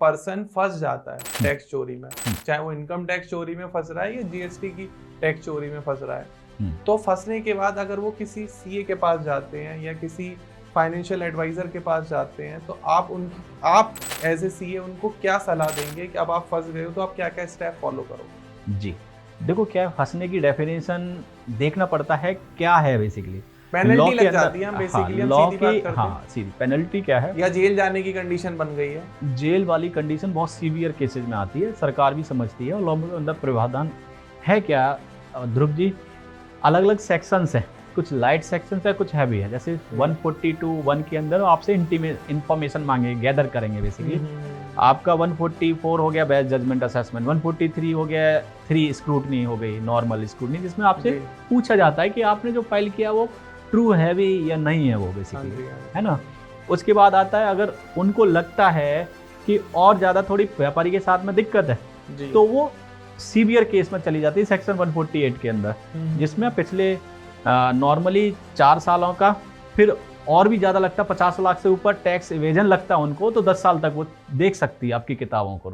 Person फंस जाता है टैक्स चोरी में, चाहे वो इनकम टैक्स चोरी में फंस रहा है या जीएसटी की टैक्स चोरी में फंस रहा है, तो फंसने के बाद अगर वो किसी सीए के पास जाते हैं या किसी फाइनेंशियल एडवाइजर के पास जाते हैं, तो आप एज ए सीए उनको क्या सलाह देंगे कि अब आप फंस गए हो तो आप क्या क्या स्टेप फॉलो करो? जी देखो, क्या फंसने की डेफिनेशन देखना पड़ता है क्या है बेसिकली। पेनल्टी लग जाती है बेसिकली, हम सीधी बात करते हैं। सीधी पेनल्टी क्या है, या जेल जाने की कंडीशन बन गई है। जेल वाली कंडीशन बहुत सीवियर केसेस में आती है, सरकार भी समझती है। और लॉ में अंदर प्रावधान है क्या ध्रुव जी, अलग अलग सेक्शंस हैं, कुछ लाइट सेक्शंस है, कुछ हैवी है। जैसे 142(1) के अंदर आपसे इंफॉर्मेशन मांगेंगे, गैदर करेंगे बेसिकली। आपका 144 हो गया बेस्ट जजमेंट असेसमेंट, 143 हो गया 3 स्क्रूटनी हो गई, नॉर्मल स्क्रूटनी, जिसमें आपसे पूछा जाता है कि आपने जो फाइल किया वो ट्रू है भी या नहीं है वो बेसिकली, है ना। उसके बाद आता है अगर उनको लगता है कि और ज़्यादा थोड़ी व्यापारी के साथ में दिक्कत है तो वो सीवियर केस में चली जाती है सेक्शन 148 के अंदर, जिसमें पिछले नॉर्मली 4 सालों का, फिर और भी ज़्यादा लगता है 50 लाख से ऊपर टैक्स इवेजन लगता है उनको, तो 10 साल तक वो देख सकती है आपकी किताबों को।